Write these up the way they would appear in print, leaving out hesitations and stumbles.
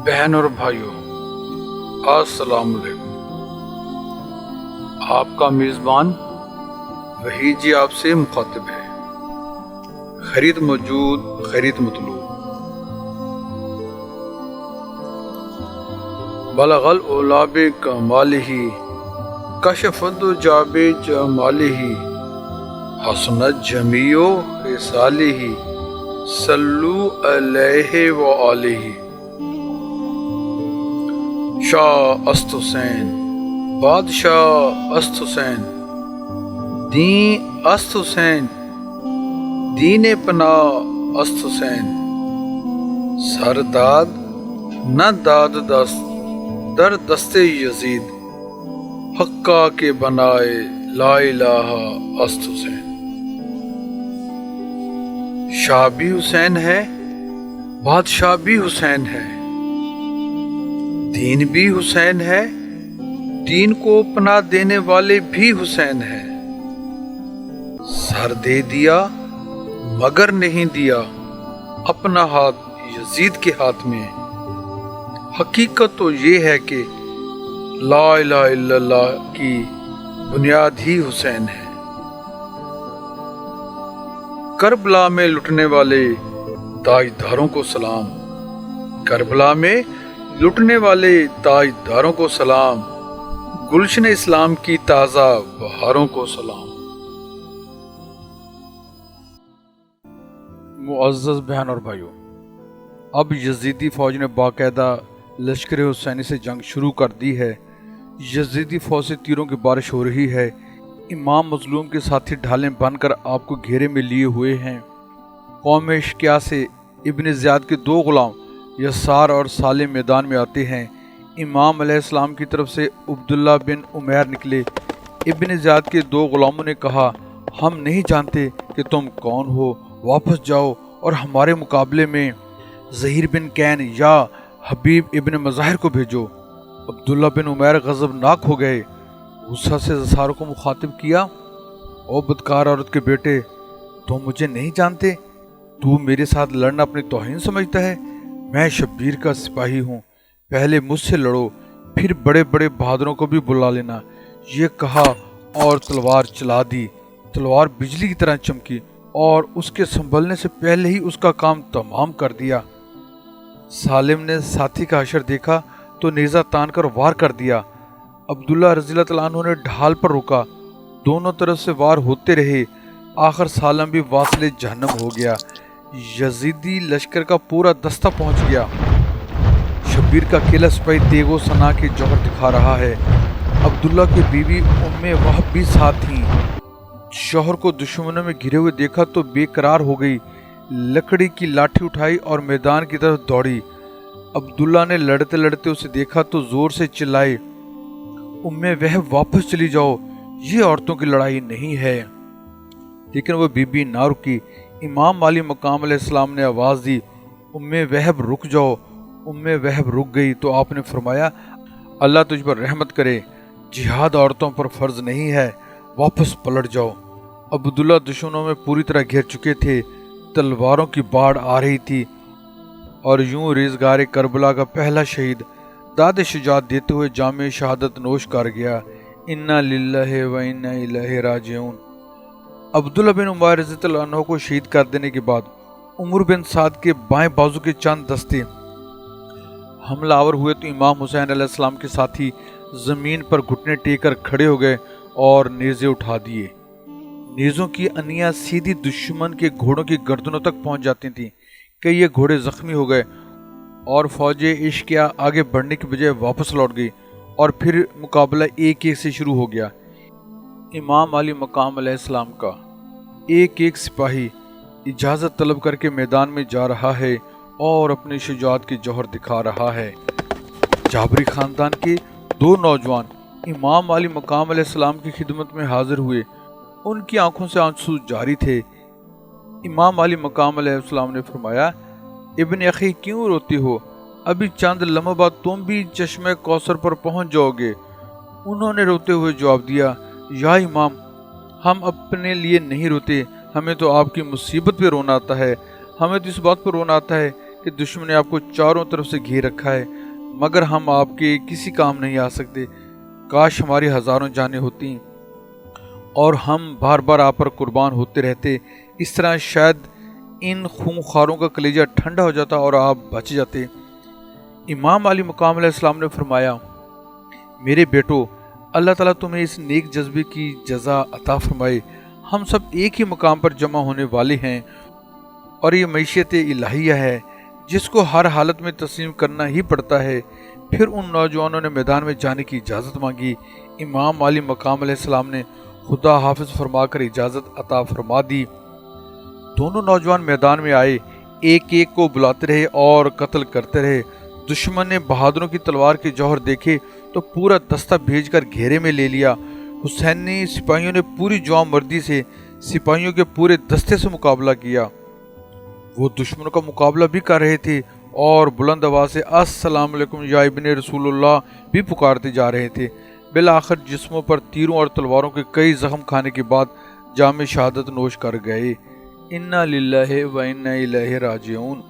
بہن اور بھائیوں، السلام علیکم۔ آپ کا میزبان وحید جی آپ سے مخاطب ہے۔ خرید موجود، خرید مطلوب۔ بلغ العلا بکمالہ، کشف الدجی بجمالہ، حسنت جمیع خصالہ، صلوا علیہ وآلہ۔ شاہ است حسین، بادشاہ است حسین، دین است حسین، دین پناہ است حسین۔ سر داد نہ داد دست در دست یزید، حقا کے بنائے لا الہ است حسین۔ شاہ بھی حسین ہے، بادشاہ بھی حسین ہے، دین بھی حسین ہے، دین کو پناہ دینے والے بھی حسین ہیں۔ سر دے دیا مگر نہیں دیا اپنا ہاتھ یزید کے ہاتھ میں۔ حقیقت تو یہ ہے کہ لا الہ الا اللہ کی بنیاد ہی حسین ہے۔ کربلا میں لٹنے والے تاجداروں کو سلام، کربلا میں لٹنے والے تاجداروں کو سلام، گلشن اسلام کی تازہ بہاروں کو سلام۔ معزز بہن اور بھائیوں، اب یزیدی فوج نے باقاعدہ لشکر حسینی سے جنگ شروع کر دی ہے۔ یزیدی فوج سے تیروں کی بارش ہو رہی ہے۔ امام مظلوم کے ساتھی ڈھالیں بن کر آپ کو گھیرے میں لیے ہوئے ہیں۔ قوم اشکیا سے ابن زیاد کے دو غلام یسار اور سالم میدان میں آتے ہیں۔ امام علیہ السلام کی طرف سے عبداللہ بن عمیر نکلے۔ ابن زیاد کے دو غلاموں نے کہا، ہم نہیں جانتے کہ تم کون ہو، واپس جاؤ اور ہمارے مقابلے میں زہیر بن کین یا حبیب ابن مظاہر کو بھیجو۔ عبداللہ بن عمیر غضبناک ہو گئے، غصہ سے یسار کو مخاطب کیا، او بدکار عورت کے بیٹے، تم مجھے نہیں جانتے؟ تو میرے ساتھ لڑنا اپنی توہین سمجھتا ہے؟ میں شبیر کا سپاہی ہوں، پہلے مجھ سے لڑو، پھر بڑے بڑے بہادروں کو بھی بلا لینا۔ یہ کہا اور تلوار چلا دی۔ تلوار بجلی کی طرح چمکی اور اس کے سنبھلنے سے پہلے ہی اس کا کام تمام کر دیا۔ سالم نے ساتھی کا حشر دیکھا تو نیزہ تان کر وار کر دیا۔ عبداللہ رضی اللہ تعالیٰ عنہ نے ڈھال پر روکا، دونوں طرف سے وار ہوتے رہے، آخر سالم بھی واصل جہنم ہو گیا۔ یزیدی لشکر کا پورا دستہ پہنچ گیا۔ شبیر کا اکیلا سپاہی تیغ و ثنا کے جوہر دکھا رہا ہے۔ عبداللہ کی بیوی ام وہب بھی ساتھ تھیں۔ شوہر کو دشمنوں میں گھرے ہوئے دیکھا تو بے قرار ہو گئی، لکڑی کی لاٹھی اٹھائی اور میدان کی طرف دوڑی۔ عبداللہ نے لڑتے لڑتے اسے دیکھا تو زور سے چلائے، ام وہب واپس چلی جاؤ، یہ عورتوں کی لڑائی نہیں ہے۔ لیکن وہ بی بی نہ رکی۔ امام علی مقام علیہ السلام نے آواز دی، ام وہب رک جاؤ۔ ام وہب رک گئی تو آپ نے فرمایا، اللہ تجھ پر رحمت کرے، جہاد عورتوں پر فرض نہیں ہے، واپس پلٹ جاؤ۔ عبداللہ دشمنوں میں پوری طرح گھر چکے تھے، تلواروں کی باڑ آ رہی تھی، اور یوں ریزگار کربلا کا پہلا شہید داد شجاعت دیتے ہوئے جام شہادت نوش کر گیا۔ انا للہ و انا الیہ راجعون۔ عبداللہ بن عمیر رضی اللہ عنہ کو شہید کر دینے کے بعد عمر بن سعد کے بائیں بازو کے چند دستے حملہ آور ہوئے تو امام حسین علیہ السلام کے ساتھی زمین پر گھٹنے ٹیک کر کھڑے ہو گئے اور نیزے اٹھا دیے۔ نیزوں کی انیاں سیدھی دشمن کے گھوڑوں کی گردنوں تک پہنچ جاتی تھیں۔ کئی یہ گھوڑے زخمی ہو گئے اور فوج اشکیا آگے بڑھنے کی بجائے واپس لوٹ گئی، اور پھر مقابلہ ایک ایک سے شروع ہو گیا۔ امام علی مقام علیہ السلام کا ایک ایک سپاہی اجازت طلب کر کے میدان میں جا رہا ہے اور اپنی شجاعت کی جوہر دکھا رہا ہے۔ جابری خاندان کے دو نوجوان امام علی مقام علیہ السلام کی خدمت میں حاضر ہوئے، ان کی آنکھوں سے آنسو جاری تھے۔ امام علی مقام علیہ السلام نے فرمایا، ابن اخی کیوں روتے ہو؟ ابھی چند لمحوں بعد تم بھی چشمہ کوثر پر پہنچ جاؤ گے۔ انہوں نے روتے ہوئے جواب دیا، یا امام، ہم اپنے لیے نہیں روتے، ہمیں تو آپ کی مصیبت پہ رونا آتا ہے، ہمیں تو اس بات پر رونا آتا ہے کہ دشمن نے آپ کو چاروں طرف سے گھیر رکھا ہے، مگر ہم آپ کے کسی کام نہیں آ سکتے۔ کاش ہماری ہزاروں جانیں ہوتی اور ہم بار بار آپ پر قربان ہوتے رہتے، اس طرح شاید ان خونخواروں کا کلیجہ ٹھنڈا ہو جاتا اور آپ بچ جاتے۔ امام علی مقام علیہ السلام نے فرمایا، میرے بیٹو، اللہ تعالیٰ تمہیں اس نیک جذبے کی جزا عطا فرمائے۔ ہم سب ایک ہی مقام پر جمع ہونے والے ہیں اور یہ معیشت الہیہ ہے جس کو ہر حالت میں تسلیم کرنا ہی پڑتا ہے۔ پھر ان نوجوانوں نے میدان میں جانے کی اجازت مانگی۔ امام علی مقام علیہ السلام نے خدا حافظ فرما کر اجازت عطا فرما دی۔ دونوں نوجوان میدان میں آئے، ایک ایک کو بلاتے رہے اور قتل کرتے رہے۔ دشمن نے بہادروں کی تلوار کے جوہر دیکھے تو پورا دستہ بھیج کر گھیرے میں لے لیا۔ حسینی سپاہیوں نے پوری جوان مردی سے سپاہیوں کے پورے دستے سے مقابلہ کیا۔ وہ دشمنوں کا مقابلہ بھی کر رہے تھے اور بلند آواز سے السلام علیکم یا ابن رسول اللہ بھی پکارتے جا رہے تھے۔ بالآخر جسموں پر تیروں اور تلواروں کے کئی زخم کھانے کے بعد جام شہادت نوش کر گئے۔ انا للہ و انا الیہ راجعون۔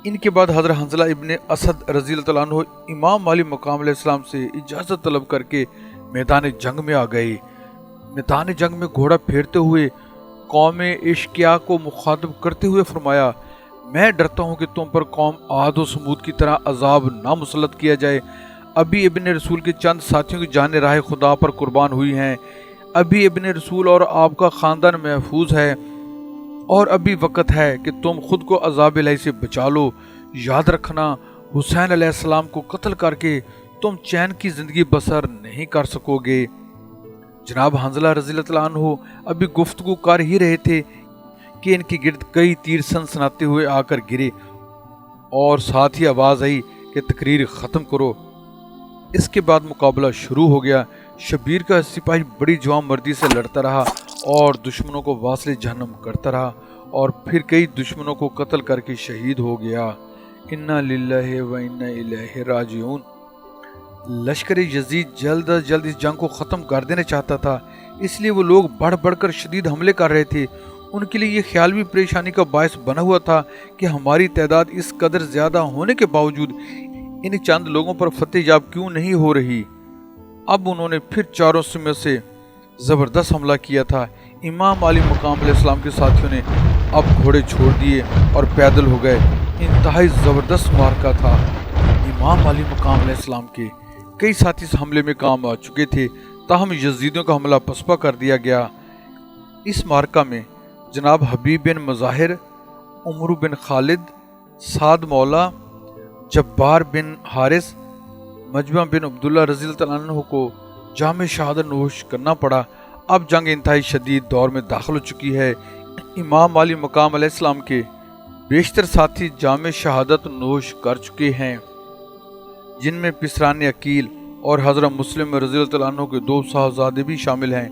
ان کے بعد حضرت حنظلہ ابن اسد رضی اللہ عنہ امام علی مقام علیہ السلام سے اجازت طلب کر کے میدان جنگ میں آ گئے۔ میدان جنگ میں گھوڑا پھیرتے ہوئے قوم اشقیاء کو مخاطب کرتے ہوئے فرمایا، میں ڈرتا ہوں کہ تم پر قوم عاد و سمود کی طرح عذاب نہ مسلط کیا جائے۔ ابھی ابن رسول کے چند ساتھیوں کی جانیں راہ خدا پر قربان ہوئی ہیں، ابھی ابن رسول اور آپ کا خاندان محفوظ ہے، اور ابھی وقت ہے کہ تم خود کو عذاب الہی سے بچا لو۔ یاد رکھنا، حسین علیہ السلام کو قتل کر کے تم چین کی زندگی بسر نہیں کر سکو گے۔ جناب حنظلہ رضی اللہ عنہ ابھی گفتگو کر ہی رہے تھے کہ ان کے گرد کئی تیر سنسناتے ہوئے آ کر گرے اور ساتھ ہی آواز آئی کہ تقریر ختم کرو۔ اس کے بعد مقابلہ شروع ہو گیا۔ شبیر کا سپاہی بڑی جوان مردی سے لڑتا رہا اور دشمنوں کو واصل جہنم کرتا رہا، اور پھر کئی دشمنوں کو قتل کر کے شہید ہو گیا۔ انا للہ و انا الیہ راجعون۔ لشکر یزید جلد از جلد اس جنگ کو ختم کر دینا چاہتا تھا، اس لیے وہ لوگ بڑھ بڑھ کر شدید حملے کر رہے تھے۔ ان کے لیے یہ خیال بھی پریشانی کا باعث بنا ہوا تھا کہ ہماری تعداد اس قدر زیادہ ہونے کے باوجود ان چند لوگوں پر فتح یاب کیوں نہیں ہو رہی۔ اب انہوں نے پھر چاروں سمت سے زبردست حملہ کیا تھا۔ امام علی مقام علیہ السلام کے ساتھیوں نے اب گھوڑے چھوڑ دیے اور پیدل ہو گئے۔ انتہائی زبردست معرکہ تھا۔ امام علی مقام علیہ السلام کے کئی ساتھی اس حملے میں کام آ چکے تھے، تاہم یزیدیوں کا حملہ پسپا کر دیا گیا۔ اس معرکہ میں جناب حبیب بن مظاہر، عمرو بن خالد، سعد مولا، جبار بن حارث، مجمع بن عبداللہ رضی اللہ عنہ کو جام شہادت نوش کرنا پڑا۔ اب جنگ انتہائی شدید دور میں داخل ہو چکی ہے۔ امام علی مقام علیہ السلام کے بیشتر ساتھی جام شہادت نوش کر چکے ہیں، جن میں پسران عقیل اور حضرت مسلم رضی اللہ عنہ کے 2 صاحبزادے بھی شامل ہیں۔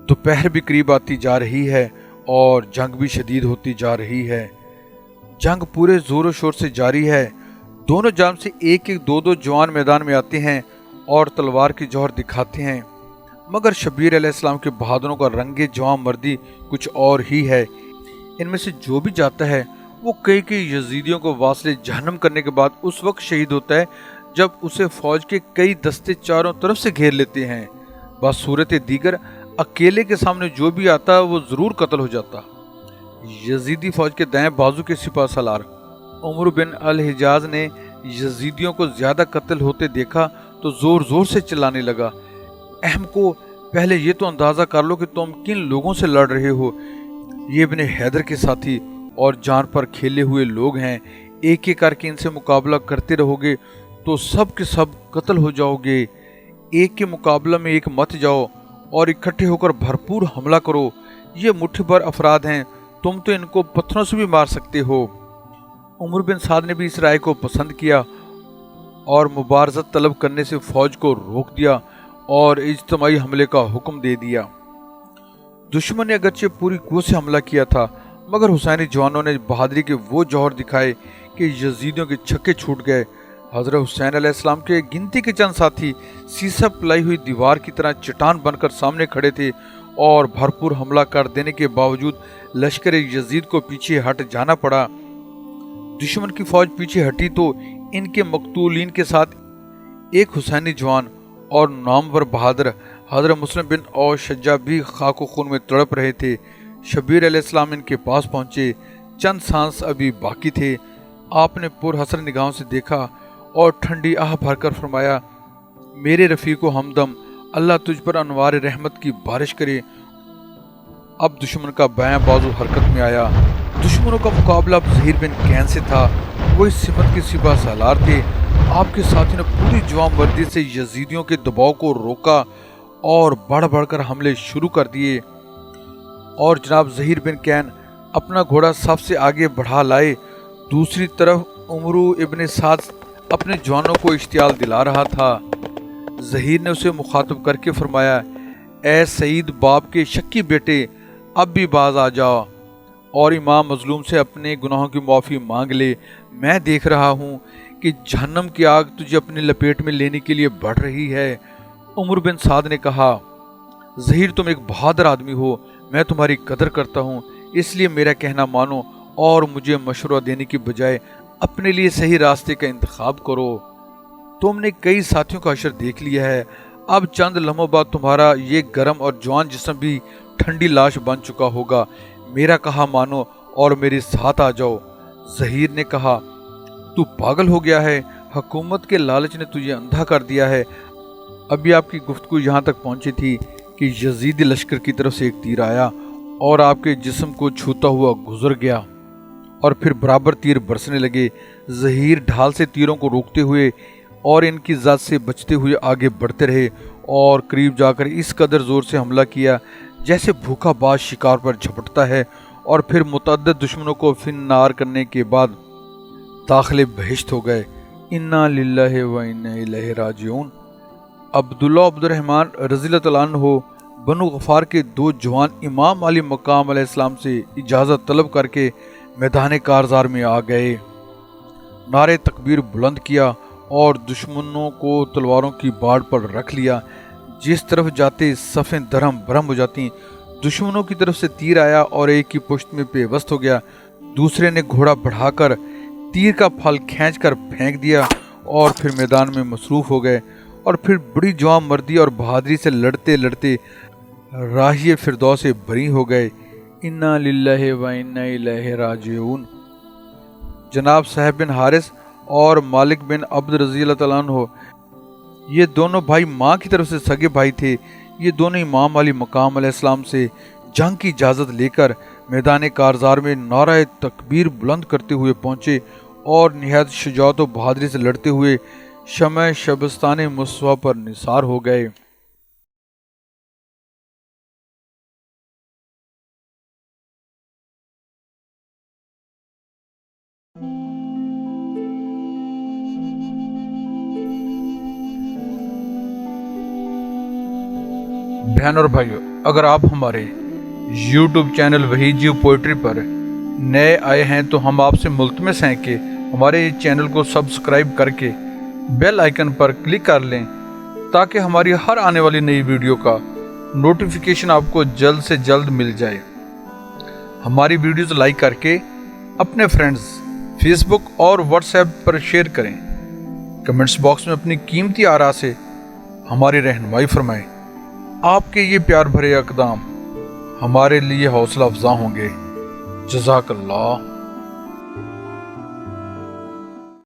دوپہر بھی قریب آتی جا رہی ہے اور جنگ بھی شدید ہوتی جا رہی ہے۔ جنگ پورے زور و شور سے جاری ہے۔ دونوں جانب سے ایک ایک دو دو جوان میدان میں آتے ہیں اور تلوار کی جوہر دکھاتے ہیں، مگر شبیر علیہ السلام کے بہادروں کا رنگ جوان مردی کچھ اور ہی ہے۔ ان میں سے جو بھی جاتا ہے وہ کئی کئی یزیدیوں کو واصل جہنم کرنے کے بعد اس وقت شہید ہوتا ہے جب اسے فوج کے کئی دستے چاروں طرف سے گھیر لیتے ہیں۔ بس صورت دیگر اکیلے کے سامنے جو بھی آتا وہ ضرور قتل ہو جاتا۔ یزیدی فوج کے دائیں بازو کے سپہ سالار عمر بن الحجاز نے یزیدیوں کو زیادہ قتل ہوتے دیکھا تو زور زور سے چلانے لگا، اہم کو پہلے یہ تو اندازہ کر لو کہ تم کن لوگوں سے لڑ رہے ہو۔ یہ ابن حیدر کے ساتھی اور جان پر کھیلے ہوئے لوگ ہیں، ایک ایک کر کے ان سے مقابلہ کرتے رہو گے تو سب کے سب قتل ہو جاؤ گے۔ ایک کے مقابلہ میں ایک مت جاؤ اور اکٹھے ہو کر بھرپور حملہ کرو۔ یہ مٹھی بھر افراد ہیں، تم تو ان کو پتھروں سے بھی مار سکتے ہو۔ عمر بن سعد نے بھی اس رائے کو پسند کیا اور مبارزت طلب کرنے سے فوج کو روک دیا اور اجتماعی حملے کا حکم دے دیا۔ دشمن نے اگرچہ پوری قوت سے حملہ کیا تھا، مگر حسینی جوانوں نے بہادری کے وہ جوہر دکھائے کہ یزیدیوں کے چھکے چھوٹ گئے۔ حضرت حسین علیہ السلام کے گنتی کے چند ساتھی سیسا پلائی ہوئی دیوار کی طرح چٹان بن کر سامنے کھڑے تھے اور بھرپور حملہ کر دینے کے باوجود لشکر یزید کو پیچھے ہٹ جانا پڑا۔ دشمن کی فوج پیچھے ہٹی تو ان کے مقتولین کے ساتھ ایک حسینی جوان اور نامور بہادر حضرت مسلم بن اوس شجاع بھی خاک و خون میں تڑپ رہے تھے۔ شبیر علیہ السلام ان کے پاس پہنچے، چند سانس ابھی باقی تھے۔ آپ نے پر حسر نگاہوں سے دیکھا اور ٹھنڈی آہ بھر کر فرمایا، میرے رفیق و ہمدم، اللہ تجھ پر انوار رحمت کی بارش کرے۔ اب دشمن کا بائیں بازو حرکت میں آیا۔ دشمنوں کا مقابلہ اب زہیر بن کین سے تھا۔ وہ اس صفت کے سپہ سالار تھے۔ آپ کے ساتھی نے پوری جوان مردی سے یزیدیوں کے دباؤ کو روکا اور بڑھ بڑھ کر حملے شروع کر دیے، اور جناب زہیر بن کین اپنا گھوڑا سب سے آگے بڑھا لائے۔ دوسری طرف عمرو ابن سعد اپنے جوانوں کو اشتعال دلا رہا تھا۔ زہیر نے اسے مخاطب کر کے فرمایا، اے سعید باپ کے شکی بیٹے، اب بھی باز آ جاؤ اور امام مظلوم سے اپنے گناہوں کی معافی مانگ لے۔ میں دیکھ رہا ہوں کہ جہنم کی آگ تجھے اپنی لپیٹ میں لینے کے لیے بڑھ رہی ہے۔ عمر بن سعد نے کہا، زہیر تم ایک بہادر آدمی ہو، میں تمہاری قدر کرتا ہوں، اس لیے میرا کہنا مانو اور مجھے مشورہ دینے کی بجائے اپنے لیے صحیح راستے کا انتخاب کرو۔ تم نے کئی ساتھیوں کا حشر دیکھ لیا ہے، اب چند لمحوں بعد تمہارا یہ گرم اور جوان جسم بھی ٹھنڈی لاش بن چکا ہوگا۔ میرا کہا مانو اور میرے ساتھ آ جاؤ۔ زہیر نے کہا، تو پاگل ہو گیا ہے، حکومت کے لالچ نے تجھے اندھا کر دیا ہے۔ ابھی آپ کی گفتگو یہاں تک پہنچی تھی کہ یزیدی لشکر کی طرف سے ایک تیر آیا اور آپ کے جسم کو چھوتا ہوا گزر گیا، اور پھر برابر تیر برسنے لگے۔ زہیر ڈھال سے تیروں کو روکتے ہوئے اور ان کی ذات سے بچتے ہوئے آگے بڑھتے رہے اور قریب جا کر اس قدر زور سے حملہ کیا جیسے بھوکا باز شکار پر جھپٹتا ہے، اور پھر متعدد دشمنوں کو فنار کرنے کے بعد داخل بہشت ہو گئے۔ انا للہ و انا الیہ راجعون۔ عبداللہ عبد الرحمن رضی اللہ تعالیٰ عنہ بنو غفار کے دو جوان امام علی مقام علیہ السلام سے اجازت طلب کر کے میدان کارزار میں آ گئے، نعرے تکبیر بلند کیا اور دشمنوں کو تلواروں کی باڑ پر رکھ لیا۔ جس طرف جاتے صفیں درہم برہم ہو جاتی۔ دشمنوں کی طرف سے تیر آیا اور ایک کی پشت میں پیوست ہو گیا، دوسرے نے گھوڑا بڑھا کر تیر کا پھل کھینچ کر پھینک دیا اور پھر میدان میں مصروف ہو گئے، اور پھر بڑی جوان مردی اور بہادری سے لڑتے لڑتے راہی فردوس سے بری ہو گئے۔ انا للہ و انا الیہ راجعون۔ جناب صہیب بن حارث اور مالک بن عبد رضی اللہ تعالیٰ عنہ، یہ دونوں بھائی ماں کی طرف سے سگے بھائی تھے۔ یہ دونوں امام علی مقام علیہ السلام سے جنگ کی اجازت لے کر میدان کارزار میں نعرہ تکبیر بلند کرتے ہوئے پہنچے اور نہایت شجاعت و بہادری سے لڑتے ہوئے شمع شبستان مصطفیٰ پر نثار ہو گئے۔ بہن اور بھائیو، اگر آپ ہمارے یوٹیوب چینل وحید جیو پوئٹری پر نئے آئے ہیں تو ہم آپ سے ملتمس ہیں کہ ہمارے چینل کو سبسکرائب کر کے بیل آئیکن پر کلک کر لیں تاکہ ہماری ہر آنے والی نئی ویڈیو کا نوٹیفیکیشن آپ کو جلد سے جلد مل جائے۔ ہماری ویڈیوز لائک کر کے اپنے فرینڈز فیس بک اور واٹس ایپ پر شیئر کریں۔ کمنٹس باکس میں اپنی قیمتی آراء سے ہماری رہنمائی فرمائیں۔ آپ کے یہ پیار بھرے اقدام ہمارے لیے حوصلہ افزا ہوں گے۔ جزاک اللہ۔